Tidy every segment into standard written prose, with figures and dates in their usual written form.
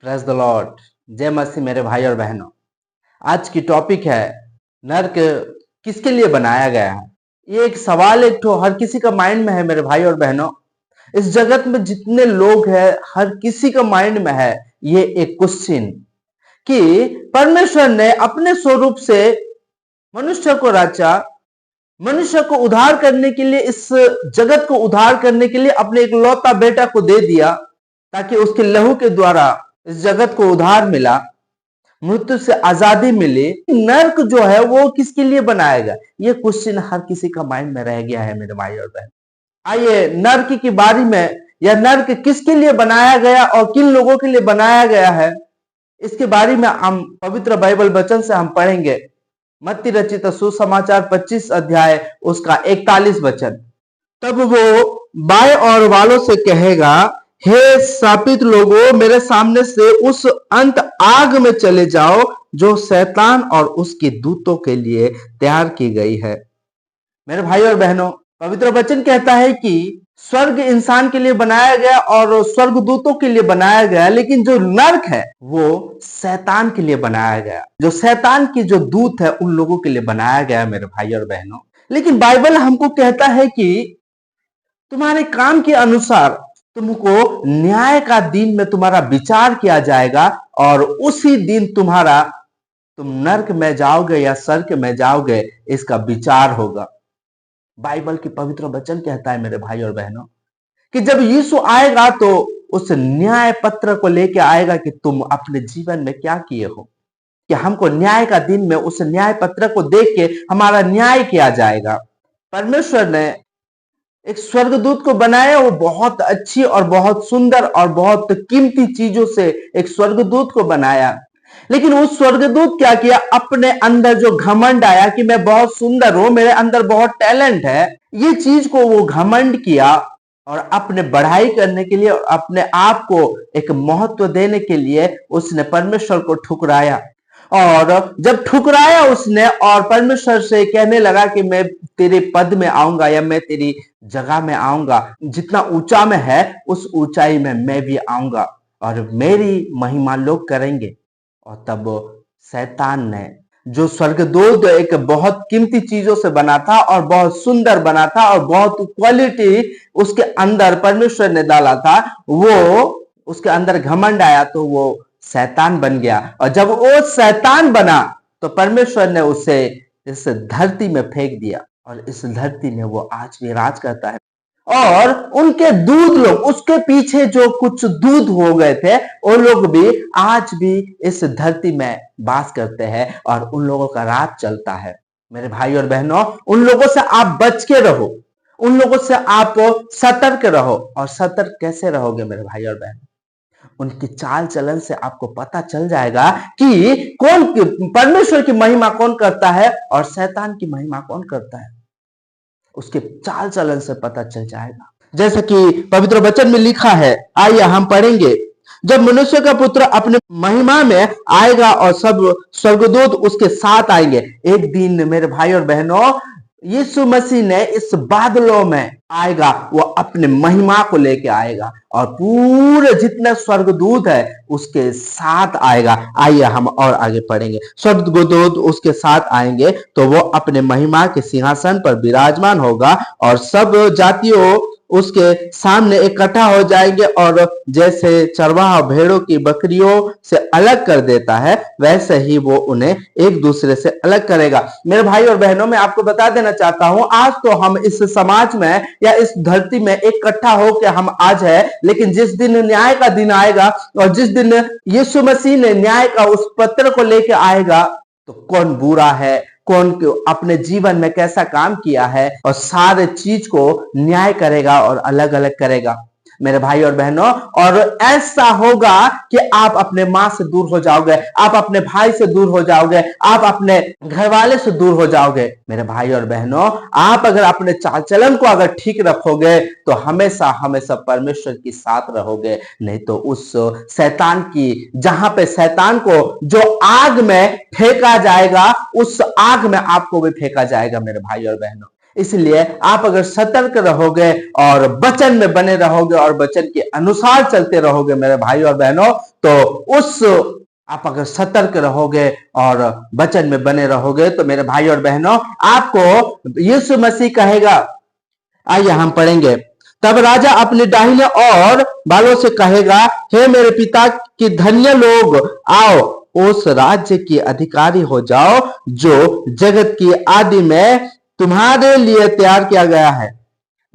Praise the Lord. जय मसीह मेरे भाई और बहनों। आज की टॉपिक है नर्क किसके लिए बनाया गया है। ये एक सवाल एक ठो हर किसी का माइंड में है मेरे भाई और बहनों। इस जगत में जितने लोग हैं हर किसी का माइंड में है ये एक क्वेश्चन कि परमेश्वर ने अपने स्वरूप से मनुष्य को रचा, मनुष्य को उद्धार करने के लिए, इस जगत को उद्धार करने के लिए अपने एक लौता बेटा को दे दिया ताकि उसके लहू के द्वारा इस जगत को उद्धार मिला, मृत्यु से आजादी मिली। नर्क जो है वो किसके लिए बनाया गया, ये क्वेश्चन हर किसी का माइंड में रह गया है मेरे भाई और बहन। आइए नर्क की बारी में, या नर्क किसके लिए बनाया गया और किन लोगों के लिए बनाया गया है, इसके बारे में हम पवित्र बाइबल वचन से हम पढ़ेंगे। मत्ती रचित सुसमाचार 25 अध्याय उसका 41 वचन। तब वो बाएं और वालों से कहेगा, हे शापित लोगों, मेरे सामने से उस अंत आग में चले जाओ जो शैतान और उसके दूतों के लिए तैयार की गई है। मेरे भाई और बहनों, पवित्र वचन कहता है कि स्वर्ग इंसान के लिए बनाया गया और स्वर्ग दूतों के लिए बनाया गया, लेकिन जो नर्क है वो शैतान के लिए बनाया गया, जो शैतान की जो दूत है उन लोगों के लिए बनाया गया मेरे भाई और बहनों। लेकिन बाइबल हमको कहता है कि तुम्हारे काम के अनुसार तुमको न्याय का दिन में तुम्हारा विचार किया जाएगा और उसी दिन तुम नर्क में जाओगे या स्वर्ग में जाओगे, इसका विचार होगा। बाइबल की पवित्र वचन कहता है मेरे भाई और बहनों कि जब यीशु आएगा तो उस न्याय पत्र को लेके आएगा कि तुम अपने जीवन में क्या किए हो, कि हमको न्याय का दिन में उस न्याय पत्र को देख के हमारा न्याय किया जाएगा। परमेश्वर ने एक स्वर्गदूत को बनाया, वो बहुत अच्छी और बहुत सुंदर और बहुत कीमती चीजों से एक स्वर्गदूत को बनाया। लेकिन उस स्वर्गदूत क्या किया, अपने अंदर जो घमंड आया कि मैं बहुत सुंदर हूं, मेरे अंदर बहुत टैलेंट है, ये चीज को वो घमंड किया और अपने बढ़ाई करने के लिए और अपने आप को एक महत्व देने के लिए उसने परमेश्वर को ठुकराया। और जब ठुकराया उसने और परमेश्वर से कहने लगा कि मैं तेरे पद में आऊंगा या मैं तेरी जगह में आऊंगा, जितना ऊंचा में है उस ऊंचाई में मैं भी आऊंगा और मेरी महिमा लोग करेंगे। और तब शैतान ने, जो स्वर्गदूत एक बहुत कीमती चीजों से बना था और बहुत सुंदर बना था और बहुत क्वालिटी उसके अंदर परमेश्वर ने डाला था, वो उसके अंदर घमंड आया तो वो शैतान बन गया। और जब वो शैतान बना तो परमेश्वर ने उसे इस धरती में फेंक दिया और इस धरती में वो आज भी राज करता है। और उनके दूत लोग, उसके पीछे जो कुछ दूत हो गए थे, वो लोग भी आज भी इस धरती में वास करते हैं और उन लोगों का राज चलता है। मेरे भाई और बहनों, उन लोगों से आप बच के रहो, उन लोगों से आप सतर्क रहो। और सतर्क कैसे रहोगे मेरे भाई और बहनों, उनकी चाल चलन से आपको पता चल जाएगा कि कौन परमेश्वर की महिमा कौन करता है और शैतान की महिमा कौन करता है। उसके चाल चलन से पता चल जाएगा। जैसा कि पवित्र वचन में लिखा है, आइए हम पढ़ेंगे। जब मनुष्य का पुत्र अपने महिमा में आएगा और सब स्वर्गदूत उसके साथ आएंगे। एक दिन मेरे भाई और बहनों, यीशु मसीह ने इस बादलों में आएगा, वो अपने महिमा को लेके आएगा और पूरे जितने स्वर्गदूत है उसके साथ आएगा। आइए हम और आगे पढ़ेंगे। स्वर्गदूत उसके साथ आएंगे तो वो अपने महिमा के सिंहासन पर विराजमान होगा और सब जातियों उसके सामने इकट्ठा हो जाएंगे। और जैसे चरवाहा भेड़ों की बकरियों से अलग कर देता है, वैसे ही वो उन्हें एक दूसरे से अलग करेगा। मेरे भाई और बहनों, मैं आपको बता देना चाहता हूं, आज तो हम इस समाज में या इस धरती में इकट्ठा होकर हम आज है, लेकिन जिस दिन न्याय का दिन आएगा और जिस दिन यीशु मसीह ने न्याय का उस पत्र को लेकर आएगा, तो कौन बुरा है, कौन अपने जीवन में कैसा काम किया है, और सारे चीज को न्याय करेगा और अलग अलग करेगा मेरे भाई और बहनों। और ऐसा होगा कि आप अपने माँ से दूर हो जाओगे, आप अपने भाई से दूर हो जाओगे, आप अपने घर वाले से दूर हो जाओगे। मेरे भाई और बहनों, आप अगर अपने चाल चलन को अगर ठीक रखोगे तो हमेशा हमेशा परमेश्वर के साथ रहोगे। नहीं तो उस शैतान की, जहां पे शैतान को जो आग में फेंका जाएगा, उस आग में आपको भी फेंका जाएगा मेरे भाई और बहनों। इसलिए आप अगर सतर्क रहोगे और वचन में बने रहोगे और वचन के अनुसार चलते रहोगे मेरे भाई और बहनों, तो उस आप अगर सतर्क रहोगे और वचन में बने रहोगे तो मेरे भाई और बहनों, आपको यीशु मसीह कहेगा, आइए हम पढ़ेंगे। तब राजा अपने दाहिने और बालों से कहेगा, हे मेरे पिता के धन्य लोग, आओ उस राज्य के अधिकारी हो जाओ जो जगत की आदि में तुम्हारे लिए तैयार किया गया है।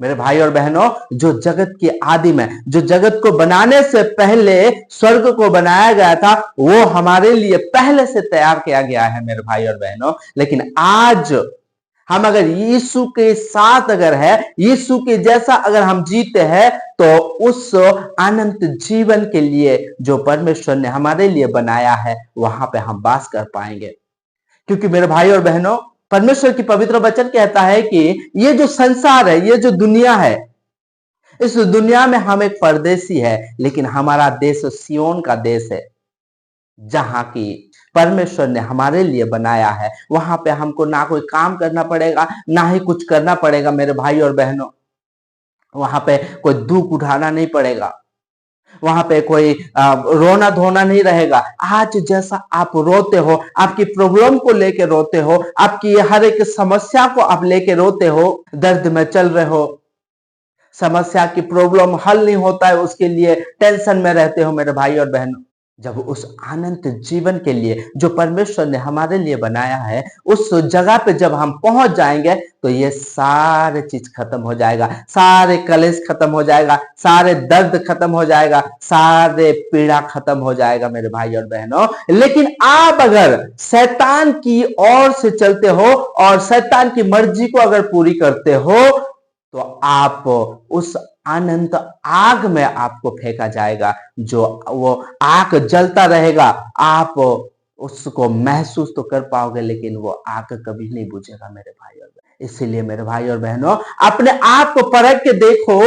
मेरे भाई और बहनों, जो जगत की आदि में, जो जगत को बनाने से पहले स्वर्ग को बनाया गया था, वो हमारे लिए पहले से तैयार किया गया है मेरे भाई और बहनों। लेकिन आज हम अगर यीशु के साथ अगर है, यीशु के जैसा अगर हम जीते हैं, तो उस अनंत जीवन के लिए जो परमेश्वर ने हमारे लिए बनाया है, वहां पे हम वास कर पाएंगे। क्योंकि मेरे भाई और बहनों, परमेश्वर की पवित्र वचन कहता है कि ये जो संसार है, ये जो दुनिया है, इस दुनिया में हम एक परदेसी है, लेकिन हमारा देश सियोन का देश है, जहां की परमेश्वर ने हमारे लिए बनाया है। वहां पे हमको ना कोई काम करना पड़ेगा, ना ही कुछ करना पड़ेगा मेरे भाई और बहनों। वहां पे कोई दुख उठाना नहीं पड़ेगा, वहां पे कोई रोना धोना नहीं रहेगा। आज जैसा आप रोते हो, आपकी प्रॉब्लम को लेके रोते हो, आपकी हर एक समस्या को आप लेके रोते हो, दर्द में चल रहे हो, समस्या की प्रॉब्लम हल नहीं होता है, उसके लिए टेंशन में रहते हो मेरे भाई और बहनों। जब उस अनंत जीवन के लिए जो परमेश्वर ने हमारे लिए बनाया है, उस जगह पे जब हम पहुंच जाएंगे, तो ये सारे चीज खत्म हो जाएगा, सारे कलेश खत्म हो जाएगा, सारे दर्द खत्म हो जाएगा, सारे पीड़ा खत्म हो जाएगा मेरे भाई और बहनों। लेकिन आप अगर शैतान की ओर से चलते हो और शैतान की मर्जी को अगर पूरी करते हो, तो आप उस अनंत आग में आपको फेंका जाएगा, जो वो आग जलता रहेगा। आप उसको महसूस तो कर पाओगे, लेकिन वो आग कभी नहीं बुझेगा मेरे भाई और बहन। इसीलिए मेरे भाई और बहनों, अपने आप को परख के देखो,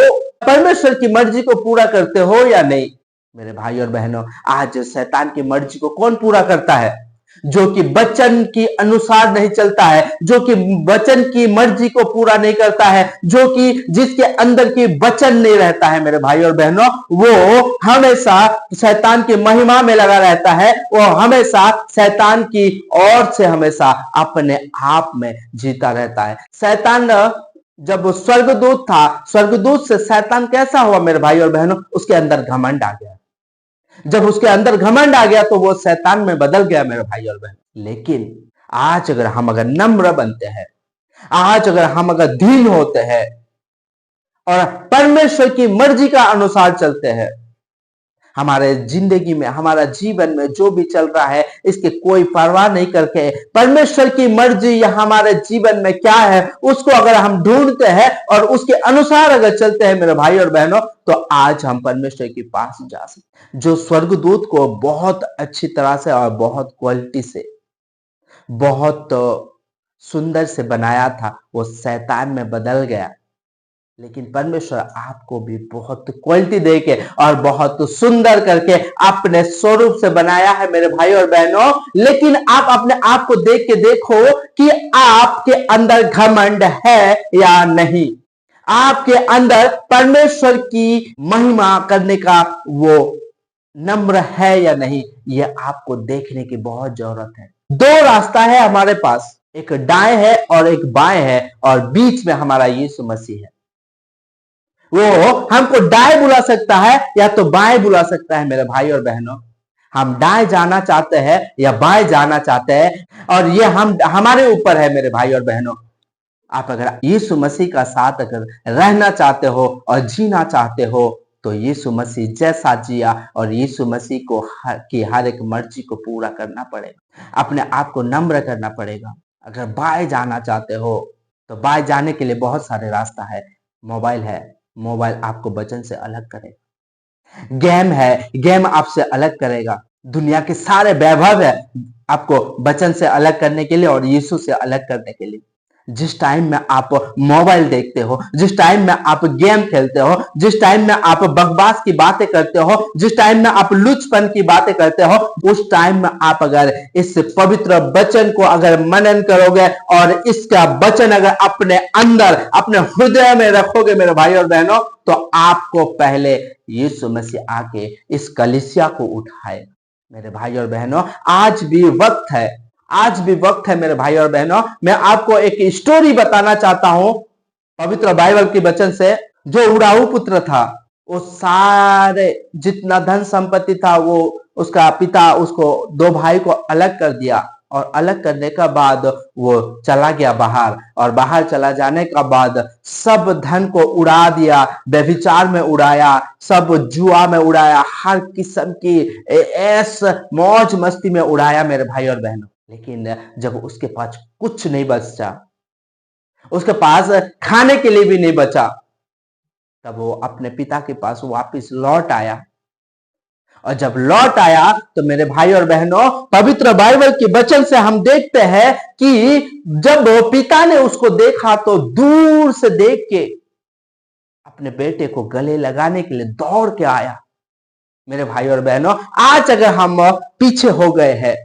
परमेश्वर की मर्जी को पूरा करते हो या नहीं। मेरे भाई और बहनों, आज शैतान की मर्जी को कौन पूरा करता है? जो कि वचन की अनुसार नहीं चलता है, जो कि वचन की मर्जी को पूरा नहीं करता है, जो कि जिसके अंदर की वचन नहीं रहता है मेरे भाई और बहनों, वो हमेशा शैतान की महिमा में लगा रहता है। वो हमेशा शैतान की ओर से हमेशा अपने आप में जीता रहता है। शैतान जब वो स्वर्गदूत था, स्वर्गदूत से शैतान कैसा हुआ मेरे भाई और बहनों? उसके अंदर घमंड आ गया। जब उसके अंदर घमंड आ गया तो वो शैतान में बदल गया मेरे भाई और बहन। लेकिन आज अगर हम अगर नम्र बनते हैं, आज अगर हम अगर दीन होते हैं और परमेश्वर की मर्जी का अनुसार चलते हैं, हमारे जिंदगी में, हमारा जीवन में जो भी चल रहा है, इसके कोई परवाह नहीं करके परमेश्वर की मर्जी या हमारे जीवन में क्या है उसको अगर हम ढूंढते हैं और उसके अनुसार अगर चलते हैं मेरे भाई और बहनों, तो आज हम परमेश्वर के पास जा सकते। जो स्वर्गदूत को बहुत अच्छी तरह से और बहुत क्वालिटी से, बहुत सुंदर से बनाया था, वो शैतान में बदल गया। लेकिन परमेश्वर आपको भी बहुत क्वालिटी देके और बहुत सुंदर करके अपने स्वरूप से बनाया है मेरे भाई और बहनों। लेकिन आप अपने आप को देख के देखो कि आपके अंदर घमंड है या नहीं, आपके अंदर परमेश्वर की महिमा करने का वो नम्र है या नहीं, ये आपको देखने की बहुत जरूरत है। दो रास्ता है हमारे पास, एक दाएं है और एक बाएं है, और बीच में हमारा यीशु मसीह है। वो हमको दाएं बुला सकता है या तो बाएं बुला सकता है मेरे भाई और बहनों। हम दाएं जाना चाहते हैं या बाएं जाना चाहते हैं, और ये हमारे ऊपर है मेरे भाई और बहनों। आप अगर यीशु मसीह का साथ अगर रहना चाहते हो और जीना चाहते हो, तो यीशु मसीह जैसा जिया और यीशु मसीह को की हर एक मर्जी को पूरा करना पड़ेगा, अपने आप को नम्र करना पड़ेगा। अगर बाएं जाना चाहते हो तो बाएं जाने के लिए बहुत सारे रास्ता है। मोबाइल है, मोबाइल आपको वचन से अलग करेगा। गेम है, गेम आपसे अलग करेगा। दुनिया के सारे वैभव है आपको वचन से अलग करने के लिए और यीशु से अलग करने के लिए। जिस टाइम में आप मोबाइल देखते हो, जिस टाइम में आप गेम खेलते हो, जिस टाइम में आप बकवास की बातें करते हो, जिस टाइम में आप लुचपन की बातें करते हो, उस टाइम में आप अगर इस पवित्र वचन को अगर मनन करोगे और इसका वचन अगर अपने अंदर अपने हृदय में रखोगे मेरे भाई और बहनों, तो आपको पहले यीशु मसीह आके इस कलीसिया को उठाए। मेरे भाई और बहनों, आज भी वक्त है, आज भी वक्त है मेरे भाई और बहनों। मैं आपको एक स्टोरी बताना चाहता हूं पवित्र बाइबल के वचन से। जो उड़ाऊ पुत्र था, वो सारे जितना धन संपत्ति था, वो उसका पिता उसको दो भाई को अलग कर दिया, और अलग करने का बाद वो चला गया बाहर, और बाहर चला जाने का बाद सब धन को उड़ा दिया, व्यभिचार में उड़ाया, सब जुआ में उड़ाया, हर किस्म की ऐश मौज मस्ती में उड़ाया मेरे भाई और बहनों। लेकिन जब उसके पास कुछ नहीं बचा, उसके पास खाने के लिए भी नहीं बचा, तब वो अपने पिता के पास वापस लौट आया। और जब लौट आया तो मेरे भाई और बहनों, पवित्र बाइबल के वचन से हम देखते हैं कि जब पिता ने उसको देखा तो दूर से देख के अपने बेटे को गले लगाने के लिए दौड़ के आया। मेरे भाई और बहनों, आज अगर हम पीछे हो गए हैं,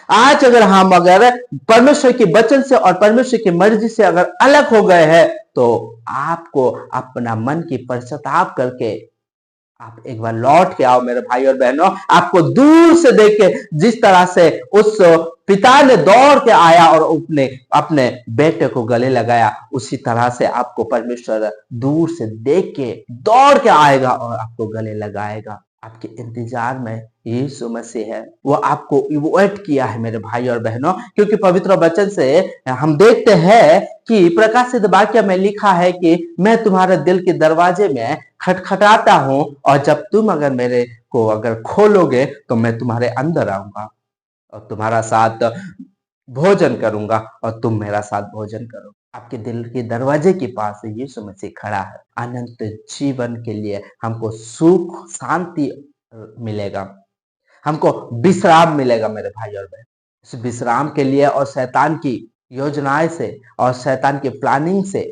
आज अगर परमेश्वर के वचन से और परमेश्वर की मर्जी से अगर अलग हो गए हैं, तो आपको अपना मन की पश्चाताप करके आप एक बार लौट के आओ मेरे भाई और बहनों। आपको दूर से देख के जिस तरह से उस पिता ने दौड़ के आया और अपने बेटे को गले लगाया, उसी तरह से आपको परमेश्वर दूर से देख के दौड़ के आएगा और आपको गले लगाएगा। आपके इंतजार में यीशु मसीह है, वो आपको वेट किया है मेरे भाई और बहनों। क्योंकि पवित्र वचन से हम देखते हैं कि प्रकाशित वाक्य में लिखा है कि मैं तुम्हारे दिल के दरवाजे में खटखटाता हूं, और जब तुम अगर मेरे को अगर खोलोगे तो मैं तुम्हारे अंदर आऊंगा और तुम्हारा साथ भोजन करूंगा और तुम मेरा साथ भोजन करो। आपके दिल के दरवाजे के पास यीशु मसीह खड़ा है। अनंत जीवन के लिए हमको सुख शांति मिलेगा, हमको विश्राम मिलेगा मेरे भाई और बहन। इस विश्राम के लिए और शैतान की योजनाएं से और शैतान की प्लानिंग से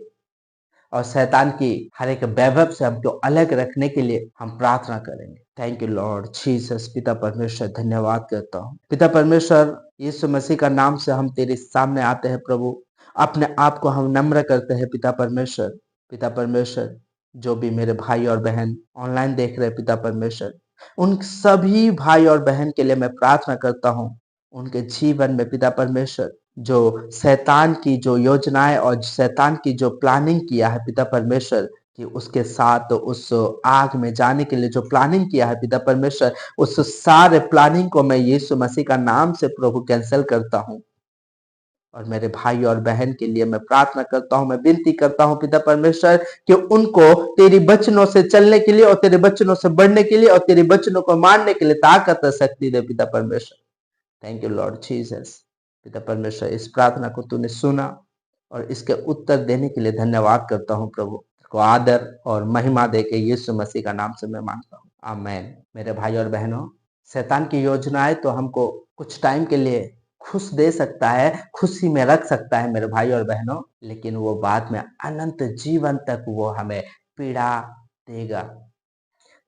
और शैतान की हर एक वैभव से हमको अलग रखने के लिए हम प्रार्थना करेंगे। Thank you Lord Jesus. पिता परमेश्वर, धन्यवाद करता हूँ पिता परमेश्वर, यीशु मसीह का नाम से हम तेरे सामने आते हैं प्रभु, अपने आप को हम नम्र करते हैं पिता परमेश्वर। पिता परमेश्वर, जो भी मेरे भाई और बहन ऑनलाइन देख रहे हैं पिता परमेश्वर, उन सभी भाई और बहन के लिए मैं प्रार्थना करता हूँ। उनके जीवन में पिता परमेश्वर जो शैतान की जो योजनाएं और शैतान की जो प्लानिंग किया है पिता परमेश्वर, कि उसके साथ उस आग में जाने के लिए जो प्लानिंग किया है पिता परमेश्वर, उस सारे प्लानिंग को मैं यीशु मसीह का नाम से प्रभु कैंसिल करता हूँ। और मेरे भाई और बहन के लिए मैं प्रार्थना करता हूँ, मैं विनती करता हूँ पिता परमेश्वर कि उनको तेरी वचनों से चलने के लिए और तेरे वचनों से बढ़ने के लिए और तेरे वचनों को मानने के लिए ताकत और शक्ति दे पिता परमेश्वर। Thank you Lord Jesus. पिता परमेश्वर, इस प्रार्थना को तूने सुना और इसके उत्तर देने के लिए धन्यवाद करता हूँ प्रभु। को आदर और महिमा दे के यीशु मसीह का नाम से मैं मांगता हूँ, आमीन। मेरे भाई और बहनों, शैतान की योजनाएं तो हमको कुछ टाइम के लिए खुश दे सकता है, खुशी में रख सकता है मेरे भाई और बहनों, लेकिन वो बाद में अनंत जीवन तक वो हमें पीड़ा देगा।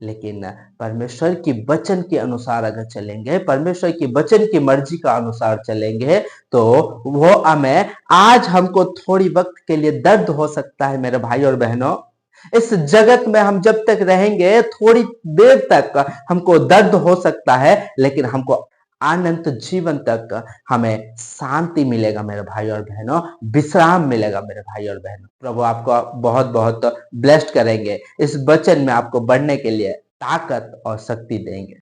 लेकिन परमेश्वर की वचन के अनुसार अगर चलेंगे, परमेश्वर की वचन की मर्जी का अनुसार चलेंगे, तो वो हमें आज हमको थोड़ी वक्त के लिए दर्द हो सकता है मेरे भाई और बहनों। इस जगत में हम जब तक रहेंगे थोड़ी देर तक हमको दर्द हो सकता है, लेकिन हमको अनंत जीवन तक हमें शांति मिलेगा मेरे भाई और बहनों, विश्राम मिलेगा मेरे भाई और बहनों। प्रभु आपको बहुत बहुत ब्लेस्ड करेंगे, इस वचन में आपको बढ़ने के लिए ताकत और शक्ति देंगे।